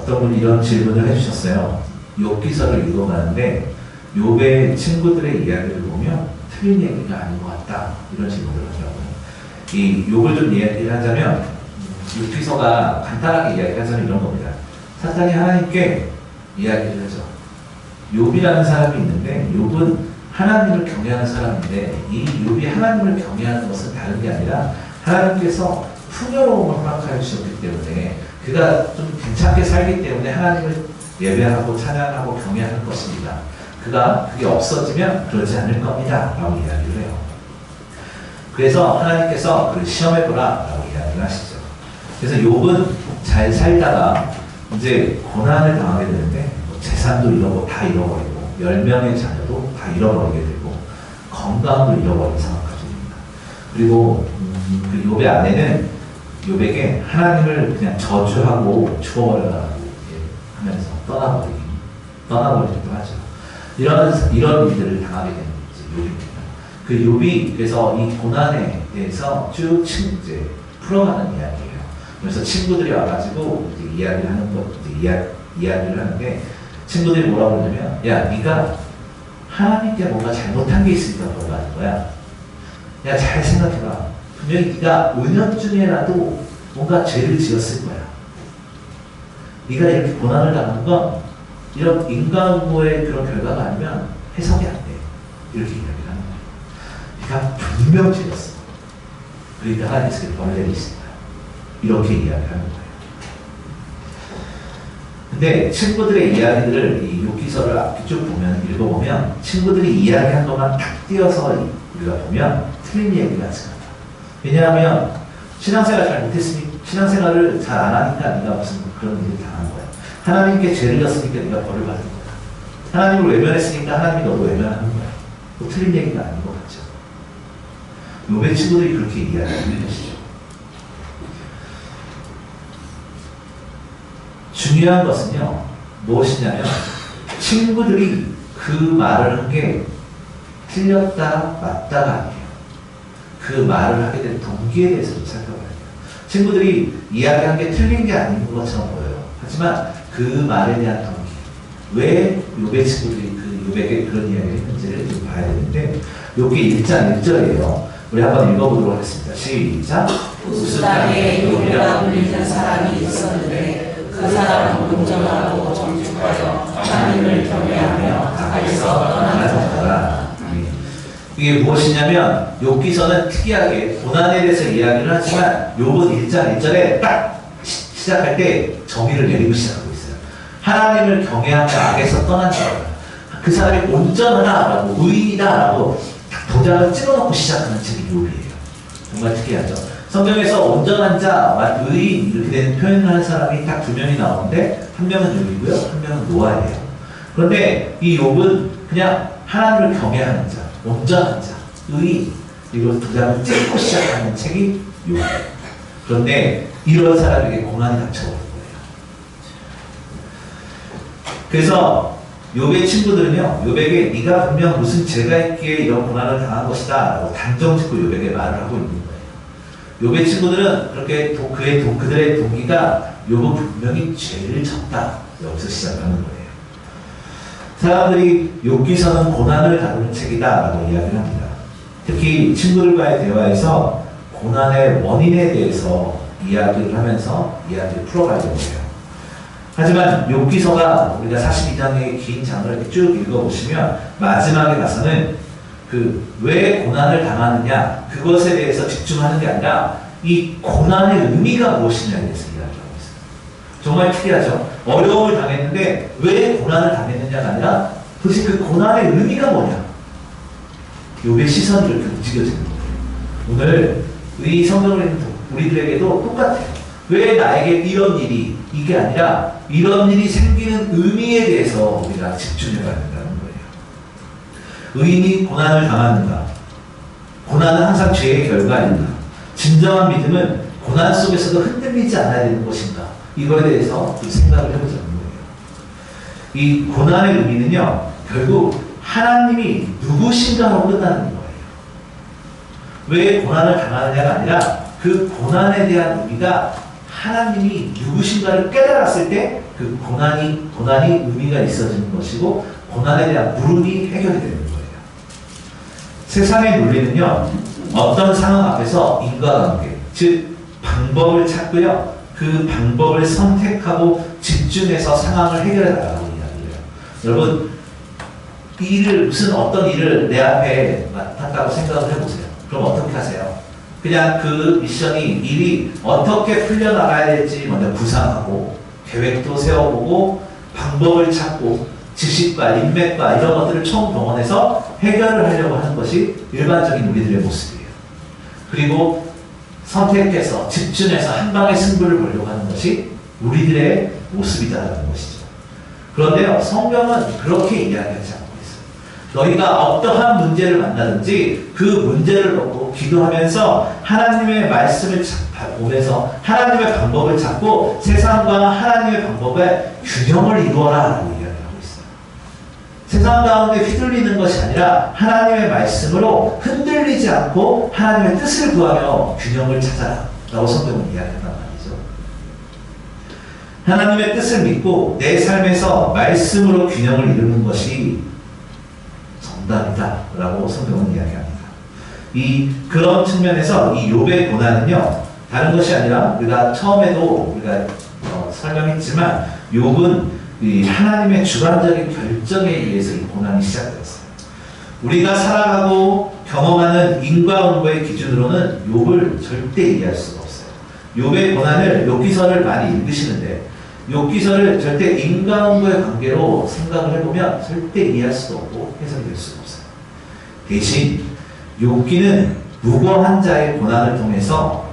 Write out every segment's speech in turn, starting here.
어떤 분이 이런 질문을 해주셨어요. 욥기서를 읽어가는데 욥의 친구들의 이야기를 보면 틀린 얘기가 아닌 것 같다, 이런 질문을 하더라고요. 이 욥을 좀 이야기하자면, 욥기서가 간단하게 이야기하자면 이런 겁니다. 사탄이 하나님께 이야기를 하죠. 욥이라는 사람이 있는데 욥은 하나님을 경외하는 사람인데, 이 욥이 하나님을 경외하는 것은 다른 게 아니라 하나님께서 풍요로움을 허락하여 주셨기 때문에, 그가 좀 괜찮게 살기 때문에 하나님을 예배하고 찬양하고 경외하는 것입니다. 그게 없어지면 그러지 않을 겁니다, 라고 이야기를 해요. 그래서 하나님께서 그를 시험해보라 라고 이야기를 하시죠. 그래서 욥은 잘 살다가 이제 고난을 당하게 되는데, 재산도 다 잃어버리고 10명의 자녀도 다 잃어버리게 되고 건강도 잃어버린 상황까지 됩니다. 그리고 그 욥의 아내는 욥에게 하나님을 그냥 저주하고 죽어버려라고 하면서 떠나버리기도 하죠. 이런 일들을 당하게 되는 욥입니다. 그 욥이 그래서 이 고난에 대해서 쭉 이제 풀어가는 이야기예요. 그래서 친구들이 와가지고 이제 이야기를 하는데, 친구들이 뭐라고 그러냐면, 야, 네가 하나님께 뭔가 잘못한 게 있으니까 그런 거 하는 거야. 야, 잘 생각해봐. 분명히 네가 은연중에라도 뭔가 죄를 지었을 거야. 네가 이렇게 고난을 당하는 건 이런 인간고의 그런 결과가 아니면 해석이 안 돼. 이렇게 이야기를 하는 거야. 네가 분명 지었어. 그러니까 하나님께서 벌을 내리신 거야. 이렇게 이야기하는 거예요. 근데 친구들의 이야기들을 이 욥기서를 앞뒤 쭉 읽어보면 친구들이 이야기한 것만 탁 띄어서 우리가 보면 틀린 얘기 같지 않다. 왜냐하면 신앙생활 잘 못했으니, 신앙생활을 잘 안 하니까 네가 무슨 그런 일을 당한 거야. 하나님께 죄를 졌으니까 네가 벌을 받은 거야. 하나님을 외면했으니까 하나님이 너도 외면하는 거야. 또 틀린 얘기가 아닌 것 같죠. 욥의 친구들이 그렇게 이야기하는 것이죠. 중요한 것은요, 무엇이냐면 친구들이 그 말을 한 게 틀렸다 맞다가 아니에요. 그 말을 하게 된 동기에 대해서도 살펴봐야 돼요. 친구들이 이야기한 게 틀린 게 아닌 것처럼 보여요. 하지만 그 말에 대한 동기, 왜 욥의 친구들이 욥에게 그런 이야기를 했는지를 좀 봐야 되는데, 욥기 1장 1절이에요. 우리 한번 읽어보도록 하겠습니다. 시작. 우스 땅에 욥이라 불리는 사람이 있었는데 그 사람은 온전하고 정직하여 하나님을 경외하며 가까이서 떠나더라. 이게 무엇이냐면, 욥기서는 특이하게 고난에 대해서 이야기를 하지만 욥은 1장 1절에 딱 시작할 때 정의를 내리고 시작하고 있어요. 하나님을 경외하며 악에서 떠난 자라. 그 사람이 온전하다라고, 의인이다라고 도장을 찍어놓고 시작하는 책이 욥이에요. 정말 특이하죠. 성경에서 온전한 자, 의인 이렇게 된 표현을 하는 사람이 딱 2명이 나오는데, 한 명은 욥이고요, 한 명은 노아예요. 그런데 이 욥은 그냥 하나님을 경외하는 자, 온전한 자, 의인, 이걸 도장을 찍고 시작하는 책이 욥이에요. 그런데 이런 사람에게 고난이 닥쳐오는 거예요. 그래서 욥의 친구들은요, 욥에게 네가 분명 무슨 죄가 있기에 이런 고난을 당한 것이다 라고 단정짓고 욥에게 말을 하고 있는 거예요. 욥의 친구들은 그렇게 그들의 동기가 욥은 분명히 죄를 졌다, 여기서 시작하는 거예요. 사람들이 욥기서는 고난을 다루는 책이다 라고 이야기를 합니다. 특히 친구들과의 대화에서 고난의 원인에 대해서 이야기를 하면서 이야기를 풀어가려고 해요. 하지만 욥기서가 우리가 42장의 긴 장을 이렇게 쭉 읽어보시면 마지막에 가서는 왜 고난을 당하느냐, 그것에 대해서 집중하는 게 아니라 이 고난의 의미가 무엇이냐에 대해서 이야기하고 있어요. 정말 특이하죠. 어려움을 당했는데 왜 고난을 당했느냐가 아니라 도대체 그 고난의 의미가 뭐냐, 욥의 시선이 이렇게 움직여지는 거예요. 오늘 이 성경을 읽는 우리들에게도 똑같아요. 왜 나에게 이런 일이, 이게 아니라 이런 일이 생기는 의미에 대해서 우리가 집중해봐야 된다는 거예요. 의인이 고난을 당하는가? 고난은 항상 죄의 결과인가? 진정한 믿음은 고난 속에서도 흔들리지 않아야 되는 것인가? 이거에 대해서 생각을 해보자는 거예요. 이 고난의 의미는요, 결국 하나님이 누구신가로 끝나는 거예요. 왜 고난을 당하느냐가 아니라 그 고난에 대한 의미가 하나님이 누구신가를 깨달았을 때 그 고난이 의미가 있어지는 것이고 고난에 대한 물음이 해결이 되는 거예요. 세상의 논리는요, 어떤 상황 앞에서 인과관계, 즉 방법을 찾고요, 그 방법을 선택하고 집중해서 상황을 해결해 나가는 이야기예요. 여러분, 무슨 어떤 일을 내 앞에 맡았다고 생각을 해보세요. 그럼 어떻게 하세요? 그냥 그 일이 어떻게 풀려나가야 될지 먼저 구상하고 계획도 세워보고 방법을 찾고 지식과 인맥과 이런 것들을 총동원해서 해결을 하려고 하는 것이 일반적인 우리들의 모습이에요. 그리고 선택해서 집중해서 한 방에 승부를 보려고 하는 것이 우리들의 모습이다라는 것이죠. 그런데요, 성경은 그렇게 이야기하지 않고 있어요. 너희가 어떠한 문제를 만나든지 그 문제를 놓고 기도하면서 하나님의 말씀을 보면서 하나님의 방법을 찾고 세상과 하나님의 방법의 균형을 이루어라 라고 이야기하고 있어요. 세상 가운데 휘둘리는 것이 아니라 하나님의 말씀으로 흔들리지 않고 하나님의 뜻을 구하며 균형을 찾아라 라고 성경은 이야기한단 말이죠. 하나님의 뜻을 믿고 내 삶에서 말씀으로 균형을 이루는 것이 정답이다 라고 성경은 이야기합니다. 그런 측면에서 이 욥의 고난은요, 다른 것이 아니라 우리가 처음에도 설명했지만 욥은 하나님의 주관적인 결정에 의해서 이 고난이 시작되었어요. 우리가 살아가고 경험하는 인과응보의 기준으로는 욥을 절대 이해할 수가 없어요. 욥의 고난을 욥기서를 많이 읽으시는데 욥기서를 절대 인과응보의 관계로 생각을 해보면 절대 이해할 수도 없고 해석될 수가 없어요. 대신 욥기는 무고한 자의 고난을 통해서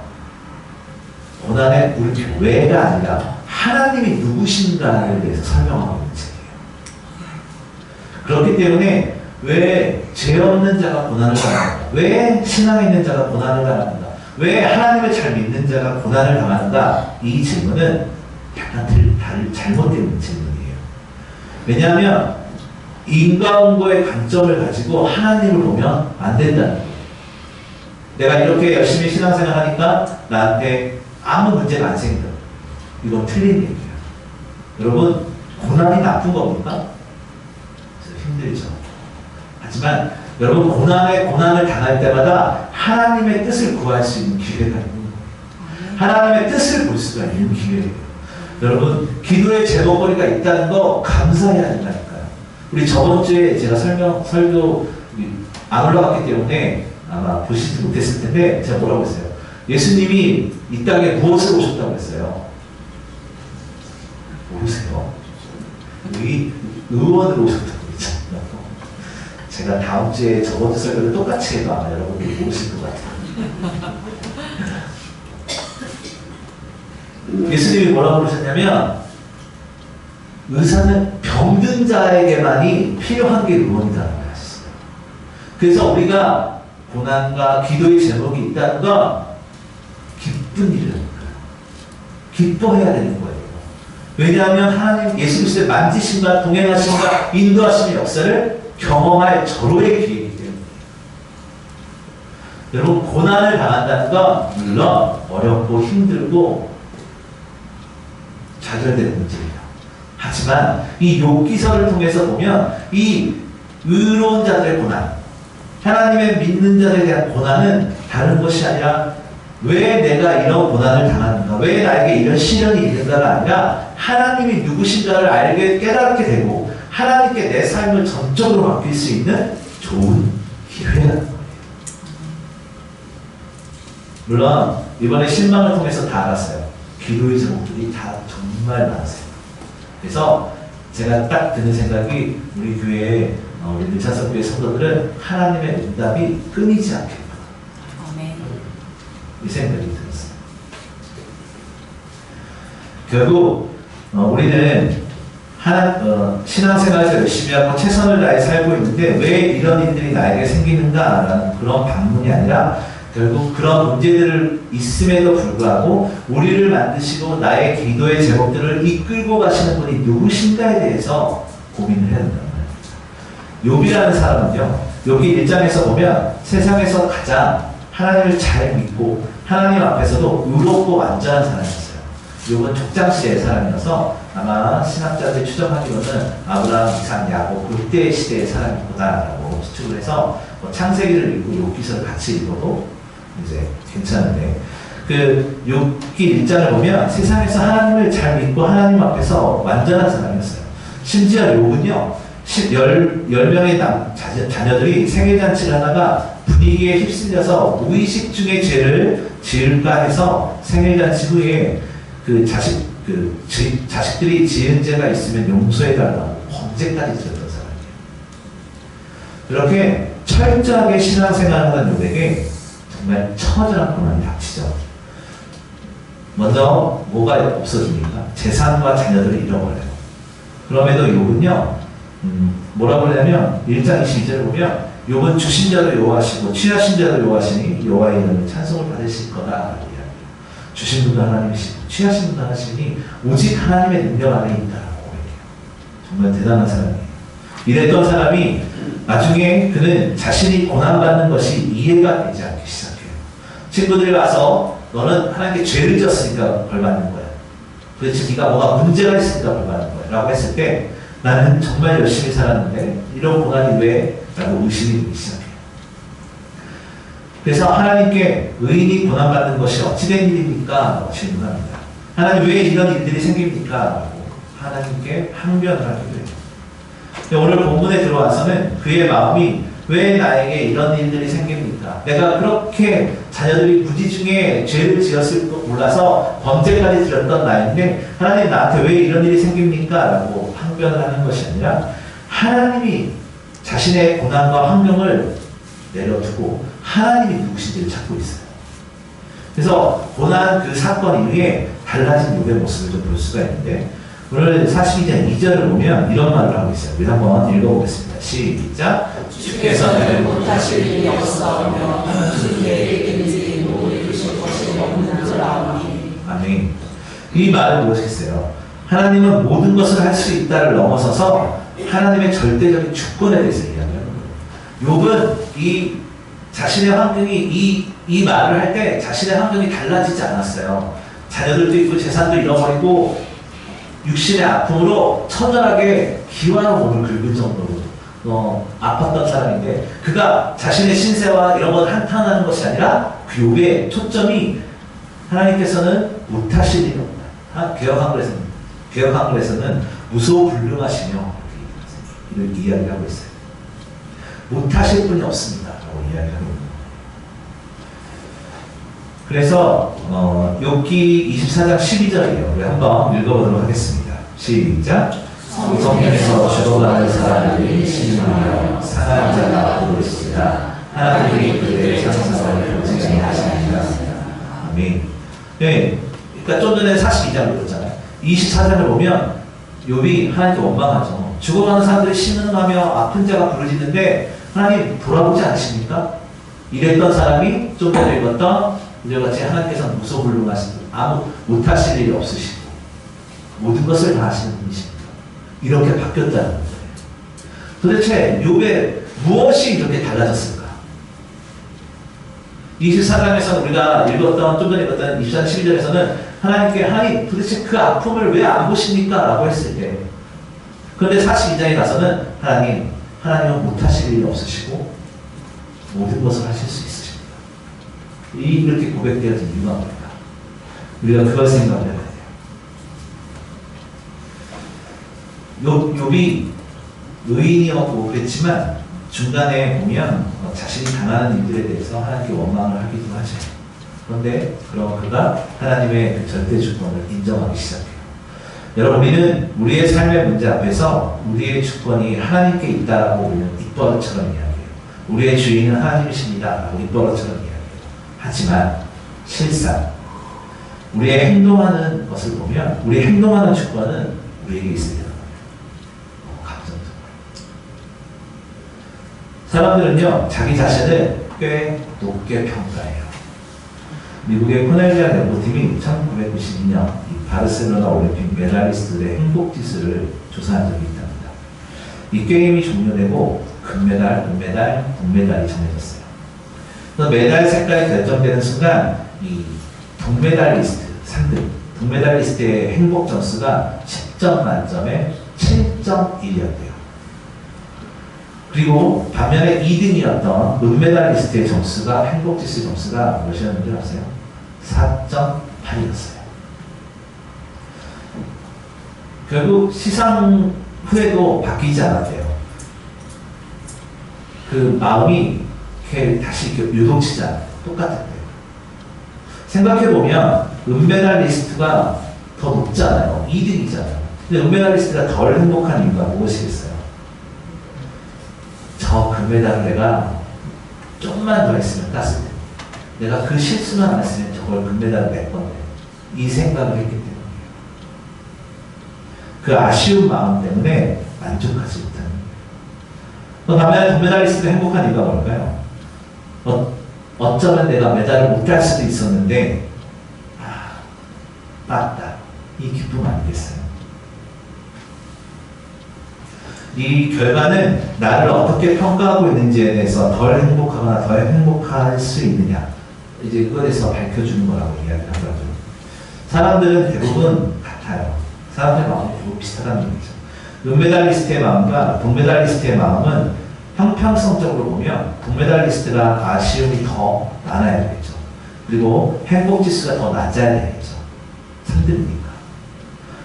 고난의 왜가 아니라 하나님이 누구신가에 대해서 설명하고 있는 책이에요. 그렇기 때문에 왜 죄 없는 자가 고난을 당하는가? 왜 신앙 있는 자가 고난을 당하는가? 왜 하나님을 잘 믿는 자가 고난을 당하는가? 이 질문은 약간 잘못된 질문이에요. 왜냐하면 인과응보의 관점을 가지고 하나님을 보면 안 된다는 거예요. 내가 이렇게 열심히 신앙생활 하니까 나한테 아무 문제가 안 생겨. 이건 틀린 얘기예요. 여러분, 고난이 나쁜 겁니까? 힘들죠. 하지만 여러분, 고난을 당할 때마다 하나님의 뜻을 구할 수 있는 기회가 있는 거예요. 하나님의 뜻을 볼 수가 있는 기회예요. 여러분, 기도의 제목거리가 있다는 거 감사해야 된다니까요. 우리 저번 주에 제가 설교 안 올라갔기 때문에 아마 보시지 못했을 텐데 제가 뭐라고 했어요? 예수님이 이 땅에 무엇을 오셨다고 했어요? 모르세요? 의원으로 오셨다고 했잖아요. 제가 다음 주에 저번 주 설교를 똑같이 해도 아마 여러분들이 모르실 것 같아요. 예수님이 뭐라고 그러셨냐면 의사는 병든 자에게만이 필요한 게 의원이라고 하셨어요. 그래서 우리가 고난과 기도의 제목이 있다는 건 기쁜 일이라는 거예요. 기뻐해야 되는 거예요. 왜냐하면 하나님 예수 그리스도의 만지심과 동행하심과 인도하심의 역사를 경험할 절호의 기회이기 때문에 여러분, 고난을 당한다는 건 물론 어렵고 힘들고 좌절되는 문제예요. 하지만 이 욥기서를 통해서 보면 이 의로운 자들의 고난, 하나님의 믿는 자들에 대한 고난은 다른 것이 아니라 왜 내가 이런 고난을 당하는가, 왜 나에게 이런 시련이 있는가가 아니라 하나님이 누구신가를 깨닫게 되고 하나님께 내 삶을 전적으로 맡길 수 있는 좋은 기회라는 거예요. 물론 이번에 신방을 통해서 다 알았어요. 기도의 제목들이 다 정말 많으세요. 그래서 제가 딱 드는 생각이 우리 교회에 우리 늘찬성교회 성도들은 하나님의 응답이 끊이지 않겠다. 이 생각이 들었어요. 결국 우리는 신앙생활에서 열심히 하고 최선을 다해 살고 있는데 왜 이런 일들이 나에게 생기는가라는 그런 반문이 아니라 결국 그런 문제들을 있음에도 불구하고 우리를 만드시고 나의 기도의 제목들을 이끌고 가시는 분이 누구신가에 대해서 고민을 해야 된단 말이에요. 욥이라는 사람은요, 욥기 1장에서 보면 세상에서 가장 하나님을 잘 믿고 하나님 앞에서도 의롭고 완전한 사람이었어요. 욥은 족장시대의 사람이어서 아마 신학자들이 추정하기로는 아브라함, 이삭, 야곱 그때 시대의 사람일 거다라고 추측을 해서 뭐 창세기를 읽고 욥기서를 같이 읽어도 이제 괜찮은데, 그 욥기 1장을 보면 세상에서 하나님을 잘 믿고 하나님 앞에서 완전한 사람이었어요. 심지어 욥은요 10명의 자녀들이 생일잔치를 하다가 분위기에 휩쓸려서 무의식 중에 죄를 지을까 해서 생일잔치 후에 자식들이 지은 죄가 있으면 용서해달라고 범죄까지 지었던 사람이에요. 이렇게 철저하게 신앙생활을 하는 욥에게 정말 처절한 고난이 닥치죠. 먼저 뭐가 없어집니까? 재산과 자녀들을 잃어버려요. 그럼에도 욥은요 뭐라고 하냐면 1장 22절을 보면 욥은 주신 자도 여호와시고 취하신 자도 여호와시니 여호와의 이름을 찬송을 받으실 거다라고 이야기해요. 주신 분도 하나님이시고 취하신 분도 하나님이시니 오직 하나님의 능력 안에 있다라고 얘기해요. 정말 대단한 사람이에요. 이랬던 사람이 나중에 그는 자신이 고난받는 것이 이해가 되지 않기 시작해요. 친구들이 와서 너는 하나님께 죄를 지었으니까 벌받는 거야. 그렇지 네가 뭐가 문제가 있으니까 벌받는 거야 라고 했을 때 나는 정말 열심히 살았는데 이런 고난이 왜? 라고 의심이 되기 시작해요. 그래서 하나님께 의인이 고난받는 것이 어찌된 일입니까? 라고 질문합니다. 하나님 왜 이런 일들이 생깁니까? 라고 하나님께 항변을 하기도 해요. 오늘 본문에 들어와서는 그의 마음이 왜 나에게 이런 일들이 생깁니까? 내가 그렇게 자녀들이 부지 중에 죄를 지었을 거 몰라서 범죄까지 들었던 나인데 하나님 나한테 왜 이런 일이 생깁니까? 라고 항변을 하는 것이 아니라 하나님이 자신의 고난과 환경을 내려두고 하나님이 누구신지를 찾고 있어요. 그래서 고난 그 사건 이후에 달라진 욥의 모습을 좀 볼 수가 있는데 오늘 42장 2절을 보면 이런 말을 하고 있어요. 우리 한번 읽어보겠습니다. 시작. 주께서는 못하실 일이 없사오며 무슨 계획인지 모르실 것이 없는 줄 아오니. 아멘. 이 말은 무엇이겠어요? 하나님은 모든 것을 할 수 있다를 넘어서서 하나님의 절대적인 주권에 대해서 이야기하는 거예요. 욥은 이 자신의 환경이 이 말을 할 때 자신의 환경이 달라지지 않았어요. 자녀들도 있고 재산도 잃어버리고 육신의 아픔으로 처절하게 기와로 몸을 긁을 정도로 아팠던 사람인데 그가 자신의 신세와 이런 걸 한탄하는 것이 아니라 그 욥의 초점이 하나님께서는 못하실 일이 없다. 개역한글에서는 무소불능하시며 이렇게 이야기하고 있어요. 못하실 분이 없습니다. 라고 이야기하고 있는 거예요. 그래서 욥기 24장 12절이에요. 우리 한번 읽어보도록 하겠습니다. 시작. 성경에서 죽어가는 사람들이 신음하며 상한 자가 오고 있습니다. 하나님이 그들의 장사를 보지 아니하시니라. 아멘. 네, 그러니까 좀 전에 42장을 읽었잖아요. 24장을 보면 욥이 하나님께 원망하죠. 죽어가는 사람들이 신음하며 아픈 자가 부르짖는데 하나님 돌아보지 않으십니까? 이랬던 사람이 좀 전에 읽었던 이제같이 하나님께서 무소불능하시고 아무 못하실 일이 없으시고 모든 것을 다 하시는 분이십니다. 이렇게 바뀌었다는 거예요. 도대체 욥의 무엇이 이렇게 달라졌을까? 24장에서 우리가 읽었던 좀 전에 읽었던 24장 12절에서는 하나님 도대체 그 아픔을 왜 안 보십니까? 라고 했을 때 그런데 42장에 가서는 하나님은 못하실 일이 없으시고 모든 것을 하실 수 있으십니다. 이렇게 고백되어진 이유가 뭡니까? 우리가 그걸 생각해야 돼요. 욥이 의인이었고 그랬지만 중간에 보면 자신이 당하는 일들에 대해서 하나님께 원망을 하기도 하죠. 그런데 그럼 그가 하나님의 그 절대 주권을 인정하기 시작해요. 여러분 우리는 우리의 삶의 문제 앞에서 우리의 주권이 하나님께 있다라고 우리는 입버릇처럼 이야기해요. 우리의 주인은 하나님이십니다 라고 입버릇처럼 이야기해요. 하지만 실상 우리의 행동하는 것을 보면 우리의 행동하는 주권은 우리에게 있습니다. 감정적으로 사람들은요 자기 자신을 꽤 높게 평가해요. 미국의 코넬리아 연구팀이 1992년 이 바르셀로나 올림픽 메달리스트들의 행복지수를 조사한 적이 있답니다. 이 게임이 종료되고 금메달, 은메달, 동메달이 정해졌어요. 그래서 메달 색깔이 결정되는 순간 이 동메달리스트 3등 동메달리스트의 행복 점수가 10점 만점에 7.1이었대요. 그리고 반면에 2등이었던 은메달리스트의 점수가 행복지수 점수가 몇이었는지 아세요? 4.8이었어요. 결국 시상 후에도 바뀌지 않았대요. 그 마음이 이렇게 다시 이렇게 요동치지 않아요. 똑같았대요. 생각해보면 은메달리스트가 더 높잖아요. 2등이잖아요. 근데 은메달리스트가 덜 행복한 이유가 무엇이겠어요? 저 금메달을 내가 좀만 더 했으면 땄을 텐데, 내가 그 실수만 안 했으면 저걸 금메달을 낼 건데, 이 생각을 했기 때문이에요. 그 아쉬운 마음 때문에 만족하지 못하는 거예요. 반면에 동메달리스트가 행복한 이유가 뭘까요? 어쩌면 내가 메달을 못 딸 수도 있었는데, 땄다. 이 기쁨 아니겠어요? 이 결과는 나를 어떻게 평가하고 있는지에 대해서 덜 행복하거나 덜 행복할 수 있느냐, 이제 그거에 대해서 밝혀주는 거라고 이야기를 하더라고요. 사람들은 대부분 같아요. 사람들의 마음이 대부분 비슷하다는 얘기죠. 은메달리스트의 마음과 동메달리스트의 마음은 형평성적으로 보면 동메달리스트가 아쉬움이 더 많아야 되겠죠. 그리고 행복지수가 더 낮아야 되겠죠. 3등이니까.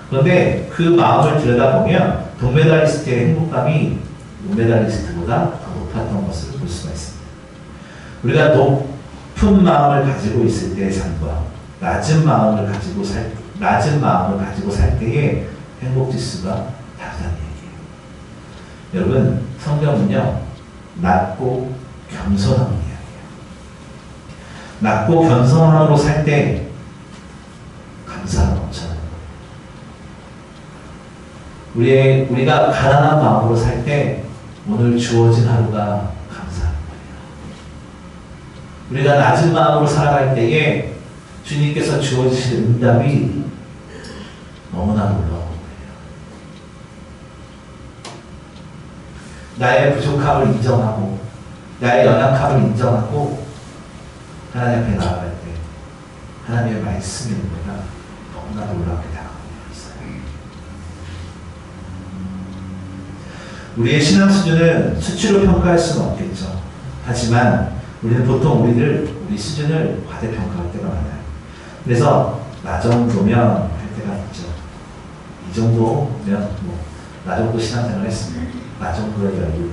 그런데 그 마음을 들여다보면 동메달리스트의 행복감이 은메달리스트보다 더 높았던 것을 볼 수가 있습니다. 우리가 높은 마음을 가지고 있을 때의 삶과 낮은 마음을 가지고 살 때의 행복지수가 다르다는 얘기예요. 여러분, 성경은요, 낮고 겸손한 이야기예요. 낮고 겸손함으로 살 때 감사가 넘쳐나는 거예요. 우리가 가난한 마음으로 살 때 오늘 주어진 하루가 감사한 거예요. 우리가 낮은 마음으로 살아갈 때에 주님께서 주어지신 응답이 너무나 놀라운 거예요. 나의 부족함을 인정하고 나의 연약함을 인정하고 하나님 앞에 나아갈 때 하나님의 말씀이 우리가 너무나 놀랍게 다가오고 있어요. 우리의 신앙 수준은 수치로 평가할 수는 없겠죠. 하지만 우리는 보통 우리 수준을 과대평가할 때가 많아요. 그래서 나 정도면 할 때가 있죠. 이 정도면 나 정도 신앙생활 했으면 나 정도의 여유면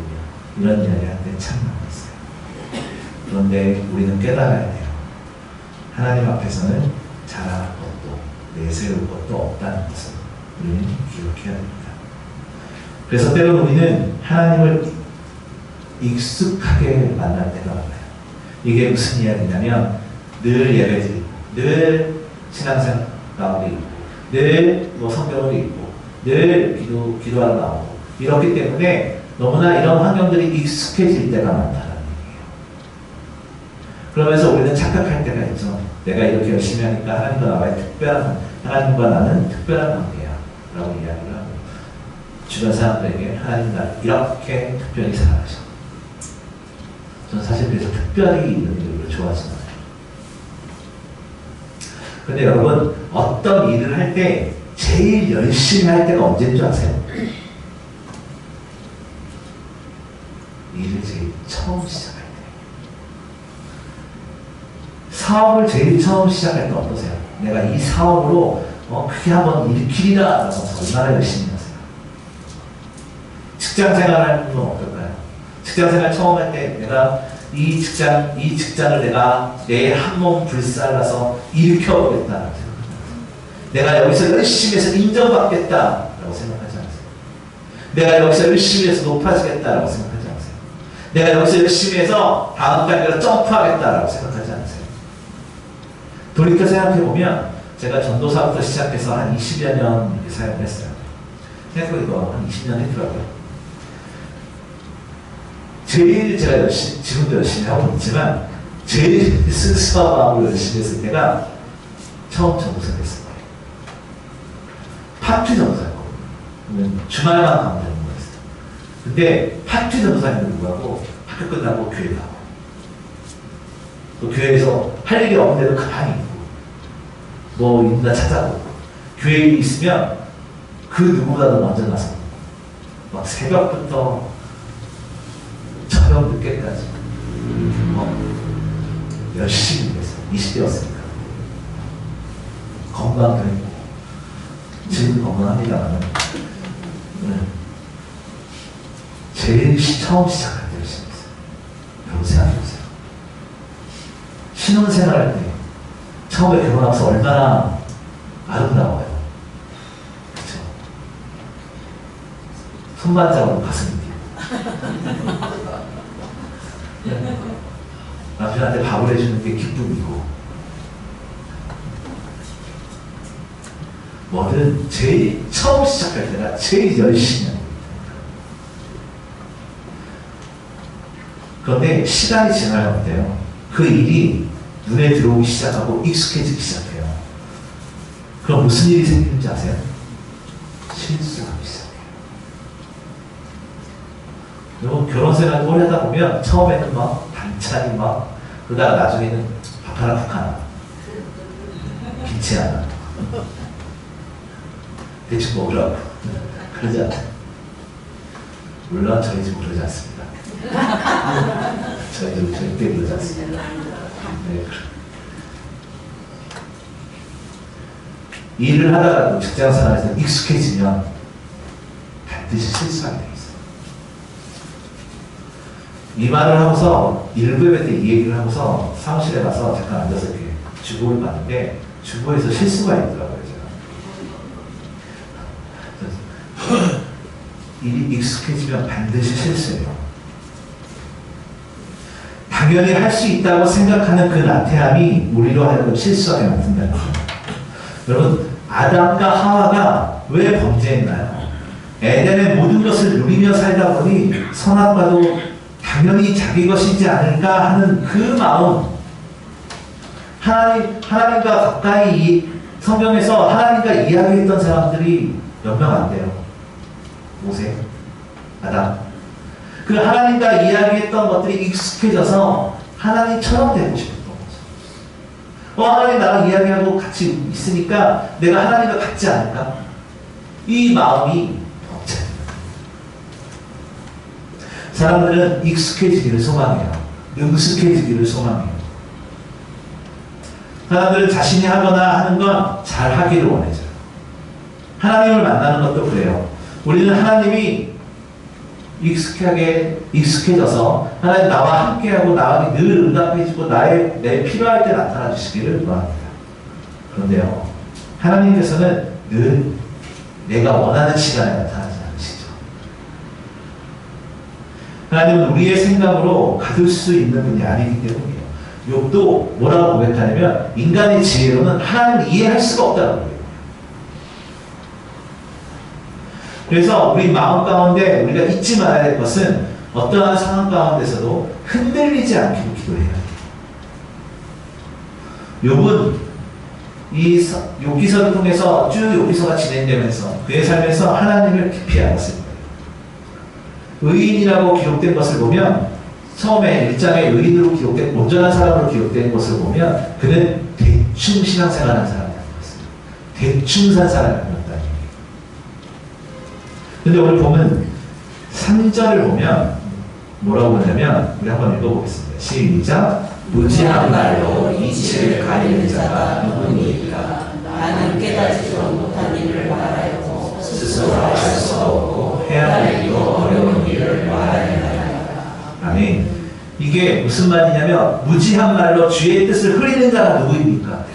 이런 이야기 할 때 참 많았어요. 그런데 우리는 깨달아야 돼요. 하나님 앞에서는 자랑할 것도 내세울 것도 없다는 것을 우리는 기억해야 됩니다. 그래서 때로 우리는 하나님을 익숙하게 만날 때가 많아요. 이게 무슨 이야기냐면 늘 예배드리고 늘 신앙생활 가운데 있고 늘 성경을 읽고 늘 기도하러 나오고 이렇기 때문에 너무나 이런 환경들이 익숙해질 때가 많다는 얘기예요. 그러면서 우리는 착각할 때가 있죠. 내가 이렇게 열심히 하니까 하나님과 나는 특별한 관계야 라고 이야기를 하고 주변 사람들에게 하나님 나를 이렇게 특별히 사랑하셔. 저는 사실 그래서 특별히 있는 일을 좋아하지 않아요. 근데 여러분, 어떤 일을 할 때 제일 열심히 할 때가 언제인 줄 아세요? 일을 제일 처음 시작할 때. 사업을 제일 처음 시작할 때 어떠세요? 내가 이 사업으로 크게 한번 일으키리라 라고 얼마나 열심히 하세요? 직장 생활하는 건 어떨까요? 직장 생활 처음 할 때 내가 이 직장을 내가 내 한 몸 불살라서 일으켜보겠다 라고 생각합니다. 내가 여기서 열심히 해서 인정받겠다라고 생각하지 않으세요? 내가 여기서 열심히 해서 높아지겠다라고 생각하지 않으세요? 내가 여기서 열심히 해서 다음 단계로 점프하겠다라고 생각하지 않으세요? 돌이켜 생각해보면 제가 전도사부터 시작해서 한 20여 년 이렇게 사역을 했어요. 생각해보니까 한 20년 했더라고요. 제일 제가 지금도 열심히 하고 있지만 제일 순수한 마음으로 열심히 했을 때가 처음 전도사 됐을 거예요. 파티 전도사였거든요. 주말만 가면 되는 거였어요. 근데 파티 전도사님도 불구하고 학교 끝나고 교회 가고 또 교회에서 할 일이 없는데도 가만히 있고 뭐 있나 찾아보고 교회에 일이 있으면 그 누구보다도 먼저 나서 막 새벽부터 저녁 늦게까지 열심히 했어요. 20대였으니까. 건강도 했고 지금 건강합니다만 제일 처음 시작할 때 열심히 했어요. 여러분 생각해보세요. 신혼생활 때 처음에 결혼하면서 얼마나 아름다워요. 그렇죠? 손반짝으로 가슴이 뛰고 남편한테 밥을 해주는 게 기쁨이고 뭐든 제일 처음 시작할 때가 제일 열심히 합니다. 그런데 시간이 지나면 어때요? 그 일이 눈에 들어오기 시작하고 익숙해지기 시작해요. 그럼 무슨 일이 생기는지 아세요? 실수하기 시작해요. 여러분 결혼 생활 오래 하다 보면 처음에는 막 반찬이 막 그러다가 나중에는 밥 하나 푹 하나 김치 하나 대충 먹으라고 그러지 않아요. 물론 저희 집 그러지 않습니다. 저희 집 절대 그러지 않습니다. 네. 일을 하다가 직장 생활에서 익숙해지면 반드시 실수하게 돼 있어요. 이 말을 하고서 1급에 때 이 얘기를 하고서 사무실에 가서 잠깐 앉아서 이렇게 주보를 봤는데 주보에서 실수가 있더라고요. 제가. 일이 익숙해지면 반드시 실수해요. 당연히 할 수 있다고 생각하는 그 나태함이 우리로 하여금 실수하게 만든다는 거예요. 여러분, 아담과 하와가 왜 범죄했나요? 에덴의 모든 것을 누리며 살다 보니 선악과도 당연히 자기 것이지 않을까 하는 그 마음, 하나님과 가까이 성경에서 하나님과 이야기했던 사람들이 몇 명 안 돼요. 모세, 아담. 그 하나님과 이야기했던 것들이 익숙해져서 하나님처럼 되고 싶었던 거죠. 하나님 나랑 이야기하고 같이 있으니까 내가 하나님과 같지 않을까? 이 마음이 벅차요. 사람들은 익숙해지기를 소망해요. 능숙해지기를 소망해요. 사람들은 자신이 하거나 하는 건 잘 하기를 원해져요. 하나님을 만나는 것도 그래요. 우리는 하나님이 익숙해져서 하나님 나와 함께하고 나와 늘 응답해주고 내 필요할 때 나타나 주시기를 원합니다. 그런데요, 하나님께서는 늘 내가 원하는 시간에 나타나지 않으시죠. 하나님은 우리의 생각으로 가둘 수 있는 분이 아니기 때문이에요. 욥도 뭐라고 고백하냐면 인간의 지혜로는 하나님을 이해할 수가 없다고 해요. 그래서 우리 마음 가운데 우리가 잊지 말아야 될 것은 어떠한 상황 가운데서도 흔들리지 않기로 기도해야 해요. 욥은 이 욥기서를 통해서 쭉 욥기서가 진행되면서 그의 삶에서 하나님을 깊이 알았을 거예요. 의인이라고 기록된 것을 보면 처음에 1장에 의인으로 기록된 온전한 사람으로 기록된 것을 보면 그는 대충 신앙생활하는 사람이 아니었어요. 대충 산 사람이었다. 근데 오늘 보면 3절을 보면 뭐라고 하냐면 우리 한번 읽어보겠습니다. 시작. 무지한 말로 이치를 가리는 자가 누구니까 나는 깨닫지도 못한 일을 말하였고 스스로 알 수 없고 헤아리기도 어려운 일을 말하였나이다. 아멘. 이게 무슨 말이냐면 무지한 말로 주의 뜻을 흐리는 자가 누구입니까?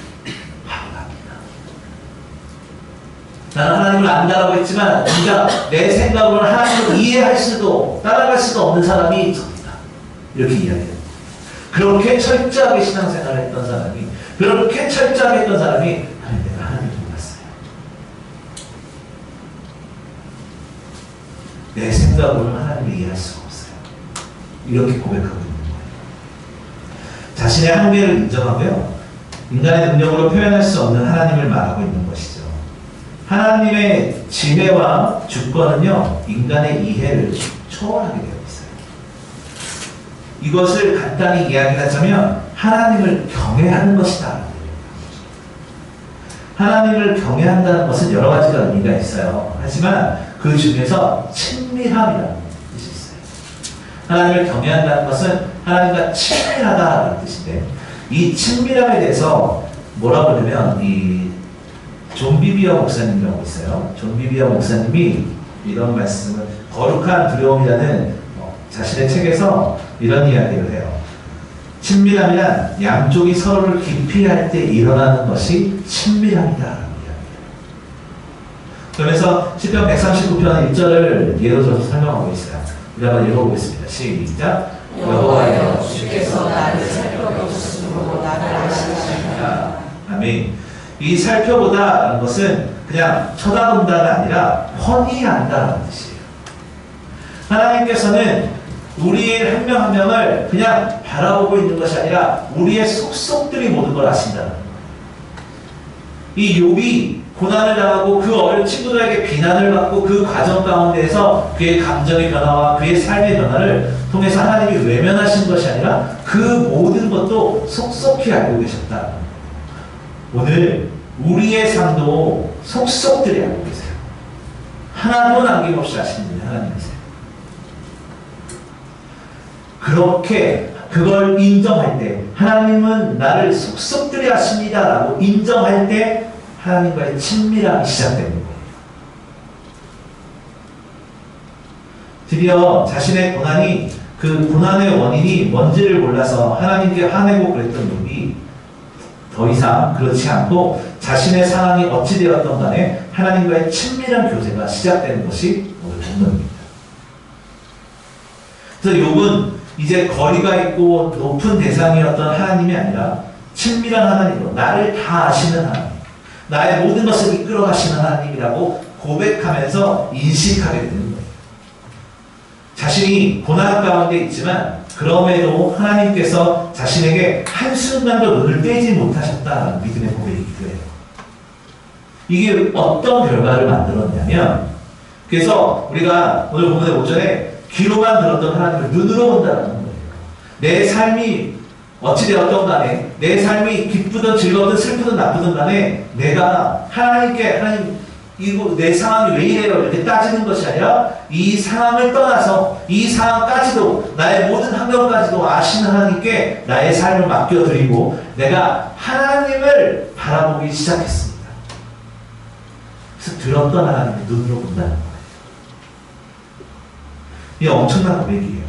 나는 하나님을 안다라고 했지만 네가 내 생각으로는 하나님을 이해할 수도 따라갈 수도 없는 사람이 저기다. 이렇게 이야기해요. 그렇게 철저하게 신앙생활을 했던 사람이 그렇게 철저하게 했던 사람이 아니 내가 하나님을 몰랐어요. 내 생각으로는 하나님을 이해할 수가 없어요. 이렇게 고백하고 있는 거예요. 자신의 한계를 인정하고요. 인간의 능력으로 표현할 수 없는 하나님을 말하고 있는 것이죠. 하나님의 지혜와 주권은요, 인간의 이해를 초월하게 되어 있어요. 이것을 간단히 이야기하자면 하나님을 경외하는 것이다. 하나님을 경외한다는 것은 여러 가지가 의미가 있어요. 하지만 그 중에서 친밀함이라는 뜻이 있어요. 하나님을 경외한다는 것은 하나님과 친밀하다라는 뜻인데, 이 친밀함에 대해서 뭐라고 그러면 존 비비어 목사님이라고 있어요. 존 비비어 목사님이 이런 말씀을, 거룩한 두려움이라는 자신의 책에서 이런 이야기를 해요. 친밀함이란 양쪽이 서로를 기피할 때 일어나는 것이 친밀함이다. 그러면서 시편 139편 1절을 예로 들어서 설명하고 있어요. 우리 한번 읽어보겠습니다. 시작. 여호와여, 주께서 나를 살펴보시므로 나를 아시나이다. 아멘. 이 살펴보다라는 것은 그냥 쳐다본다가 아니라 훤히 안다라는 뜻이에요. 하나님께서는 우리의 한 명 한 명을 그냥 바라보고 있는 것이 아니라 우리의 속속들이 모든 걸 아신다는 거예요. 이 욥이 고난을 당하고 그 어린 친구들에게 비난을 받고 그 과정 가운데에서 그의 감정의 변화와 그의 삶의 변화를 통해서 하나님이 외면하신 것이 아니라 그 모든 것도 속속히 알고 계셨다. 오늘 우리의 삶도 속속들이 알고 계세요. 하나도 남김없이 아시는 분이 하나님이세요. 그렇게 그걸 인정할 때, 하나님은 나를 속속들이 아십니다라고 인정할 때 하나님과의 친밀함이 시작되는 거예요. 드디어 자신의 고난이, 그 고난의 원인이 뭔지를 몰라서 하나님께 화내고 그랬던 욥이 더 이상 그렇지 않고 자신의 상황이 어찌 되었던 간에 하나님과의 친밀한 교제가 시작되는 것이 오늘 본문입니다. 그래서 욥은 이제 거리가 있고 높은 대상이었던 하나님이 아니라 친밀한 하나님으로, 나를 다 아시는 하나님, 나의 모든 것을 이끌어 가시는 하나님이라고 고백하면서 인식하게 되는 거예요. 자신이 고난 가운데 있지만 그럼에도 하나님께서 자신에게 한순간도 눈을 떼지 못하셨다는 믿음의 고백이기도 해요. 이게 어떤 결과를 만들었냐면, 그래서 우리가 오늘 본문의 오전에 귀로만 들었던 하나님을 눈으로 본다는 거예요. 내 삶이 어찌되었던 간에, 내 삶이 기쁘든 즐겁든 슬프든 나쁘든 간에 내가 하나님께, 하나님 이거 내 상황이 왜 이래요? 이렇게 따지는 것이 아니라 이 상황을 떠나서 이 상황까지도, 나의 모든 환경까지도 아시는 하나님께 나의 삶을 맡겨드리고 내가 하나님을 바라보기 시작했습니다. 그래서 들었던 하나님을 눈으로 본다는 거예요. 이게 엄청난 고백이에요.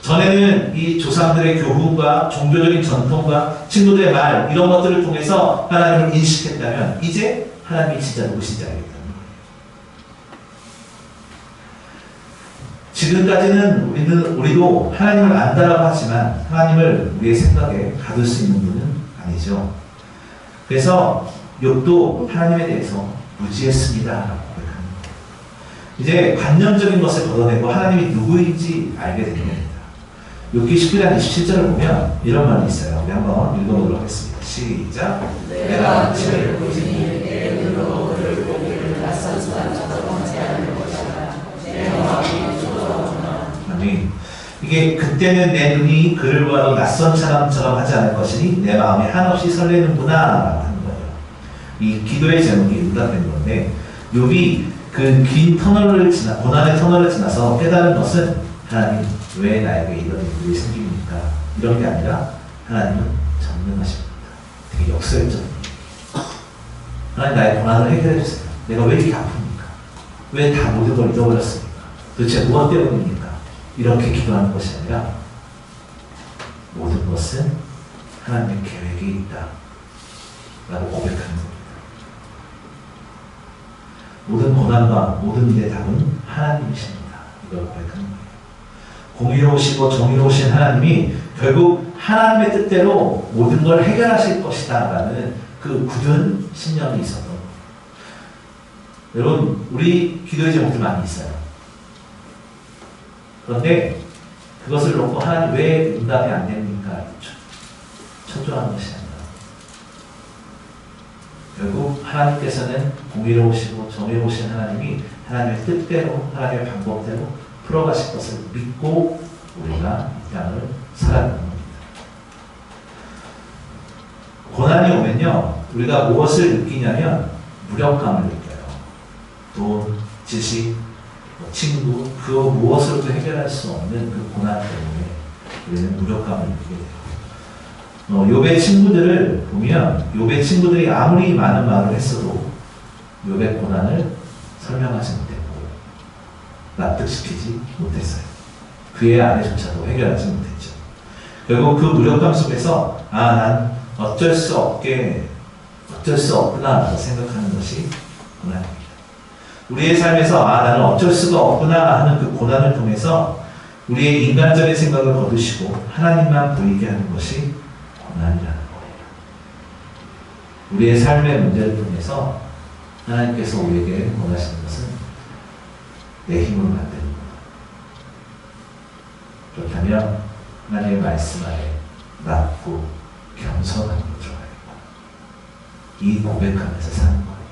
전에는 이 조상들의 교훈과 종교적인 전통과 친구들의 말, 이런 것들을 통해서 하나님을 인식했다면 이제 하나님이 진짜 누구신지 알겠다는 거예요. 지금까지는 우리도 하나님을 안다라고 하지만 하나님을 우리의 생각에 가둘 수 있는 분은 아니죠. 그래서 욥도 하나님에 대해서 무지했습니다. 이제 관념적인 것을 걷어내고 하나님이 누구인지 알게 되는 겁니다. 욥기 11장 27절을 보면 이런 말이 있어요. 우리 한번 읽어보도록 하겠습니다. 시작. 내가 그를 보지니 내 눈으로 그를 보기를 낯선 사람처럼 하지 않을 것이라. 내 마음이 두려워하나. 아멘. 이게 그때는 내 눈이 그를 보아도 낯선 사람처럼 하지 않을 것이니 내 마음이 한없이 설레는구나 하는 거예요. 이 기도의 제목이 응답된 건데, 욥이 그 긴 터널을 지나, 고난의 터널을 지나서 깨달은 것은, 하나님 왜 나에게 이런 일이 생깁니까? 이런 게 아니라 하나님은 전능하십니다. 되게 역설적이에요. 하나님 나의 고난을 해결해 주세요. 내가 왜 이렇게 아픕니까? 왜 다 모든 걸 잃어버렸습니까? 도대체 무엇 때문입니까? 이렇게 기도하는 것이 아니라 모든 것은 하나님의 계획이 있다 라고 고백하는 겁니다. 모든 고난과 모든 일의 답은 하나님이십니다. 이걸 고백하는 거예요. 공의로우시고 정의로우신 하나님이 결국 하나님의 뜻대로 모든 걸 해결하실 것이다 라는 그 굳은 신념이 있었던 거예요. 여러분, 우리 기도의 제목들 많이 있어요. 그런데 그것을 놓고 하나님 왜 응답이 안 됩니까? 초조한 것이 아니라, 결국 하나님께서는 공의로우시고 정의로우신 하나님이 하나님의 뜻대로, 하나님의 방법대로 풀어가실 것을 믿고 우리가 이 땅을 살아가는 겁니다. 고난이 오면요, 우리가 무엇을 느끼냐면 무력감을 느껴요. 돈, 지식, 친구, 그 무엇으로도 해결할 수 없는 그 고난 때문에 우리는 무력감을 느끼게 돼요. 욥의 친구들을 보면 욥의 친구들이 아무리 많은 말을 했어도 욥의 고난을 설명하지 못했고 납득시키지 못했어요. 그의 아내조차도 해결하지 못했죠. 결국 그 무력감 속에서 난 어쩔 수 없구나 생각하는 것이 고난입니다. 우리의 삶에서 나는 어쩔 수가 없구나 하는 그 고난을 통해서 우리의 인간적인 생각을 거두시고 하나님만 보이게 하는 것이 고난이라는 거예요. 우리의 삶의 문제를 통해서 하나님께서 우리에게 원하시는 것은 내 힘으로 만드는 것. 그렇다면 하나님의 말씀 안에 낮고 겸손한 걸 좋아해요. 이 고백하면서 사는 거예요.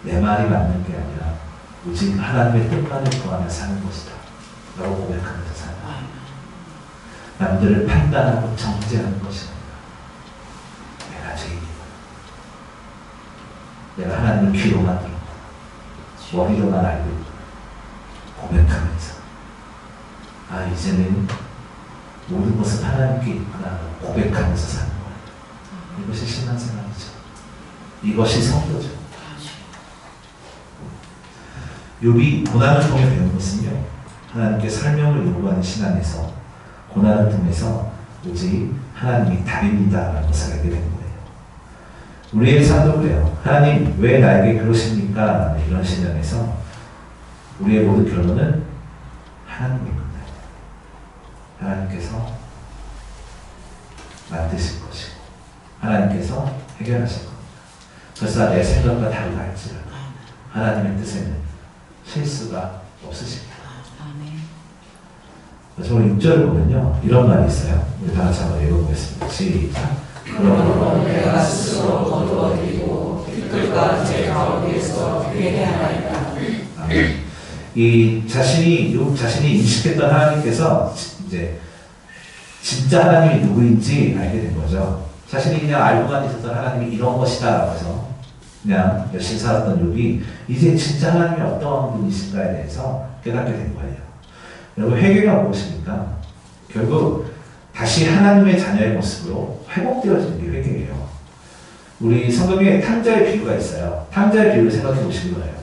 내 말이 맞는 게 아니라 오직 하나님의 뜻만을 구하며 사는 것이다 라고 고백하면서 사는 거예요. 남들을 판단하고 정죄하는 것이 아니라 내가 죄인이다. 내가 하나님을 귀로만 들었고 머리로만 알고 있고 고백하면서 이제는 모든 것은 하나님께 있구나 고백하면서 사는 거예요. 이것이 신앙생활이죠. 이것이 성도죠. 욥이 고난을 통해 배운 것은요, 하나님께 설명을 요구하는 신앙에서 고난을 통해서 오직 하나님이 답입니다라는 것을 알게 된 거예요. 우리의 삶도 그래요. 하나님 왜 나에게 그러십니까? 이런 신앙에서 우리의 모든 결론은 하나님입니다. 하나님께서 만드실 것이고 하나님께서 해결하실 겁니다. 설사 내 생각과 다르다 할지라도 하나님의 뜻에는 실수가 없으십니다. 저는 6절을 보면요 이런 말이 있어요. 우리 다 같이 한번 읽어보겠습니다. 시작. 그러므로 내가 스스로 거두어드리고 빛들과 제 가운데서 회개하나이다. 이 자신이 인식했던 하나님께서 이제 진짜 하나님이 누구인지 알게 된 거죠. 자신이 그냥 알고만 있었던 하나님이 이런 것이다라고 해서 그냥 열심히 살았던 욥이 이제 진짜 하나님이 어떤 분이신가에 대해서 깨닫게 된 거예요. 여러분 회개가 무엇입니까? 결국 다시 하나님의 자녀의 모습으로 회복되어지는 게 회개예요. 우리 성경에 탕자의 비유가 있어요. 탕자의 비유를 생각해 보시는 거예요.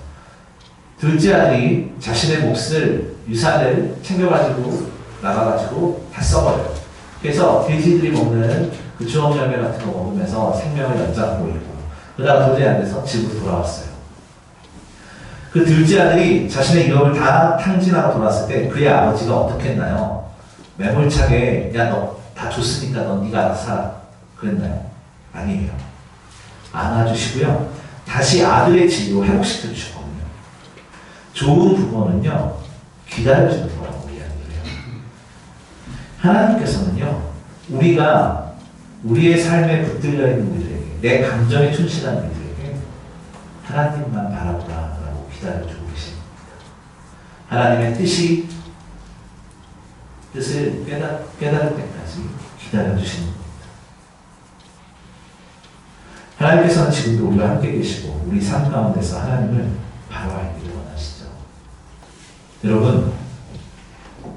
둘째 아들이 자신의 몫을 유산을 챙겨가지고 나가가지고 다 써버려요. 그래서 돼지들이 먹는 그 주황 열매 같은 거 먹으면서 생명을 연장하고 있고 그러다가 도저히 안 돼서 집으로 돌아왔어요. 그 둘째 아들이 자신의 일업을 다 탕진하고 돌아왔을 때 그의 아버지가 어떻게 했나요? 매몰차게 야 너 다 줬으니까 넌 네가 알아서 살아 그랬나요? 아니에요. 안아주시고요. 다시 아들의 진리로 회복시켜 주셨거든요. 좋은 부모는요 기다려주는 거라고 이야기를 해요. 하나님께서는요 우리가 우리의 삶에 붙들려 있는 우리들에게 내 감정에 충실한 우리들에게 하나님만 바라보라라고 기다려주고 계십니다. 하나님의 뜻을 깨달을 때까지 기다려주시는 겁니다. 하나님께서는 지금도 우리와 함께 계시고 우리 삶 가운데서 하나님을 바라보기를 원하시죠. 여러분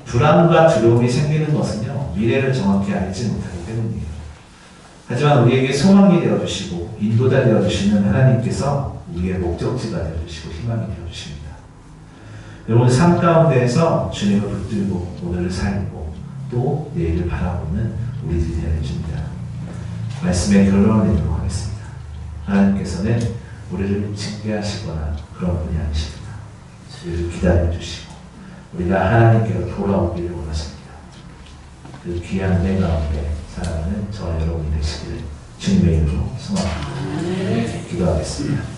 불안과 두려움이 생기는 것은요 미래를 정확히 알지 못하기 때문이에요. 하지만 우리에게 소망이 되어주시고 인도자 되어주시는 하나님께서 우리의 목적지가 되어주시고 희망이 되어주십니다. 여러분 삶 가운데에서 주님을 붙들고 오늘을 살고 또 내일을 바라보는 우리들이 되어야 됩니다. 말씀의 결론을 내도록 하겠습니다. 하나님께서는 우리를 징계하시거나 그런 분이 아니십니다. 우리를 기다려주시고 우리가 하나님께로 돌아오기를 원하십니다. 그 귀한 은혜 가운데 살아가는 저와 여러분이 되시기를 주님의 이름으로 소망합니다. 기도하겠습니다.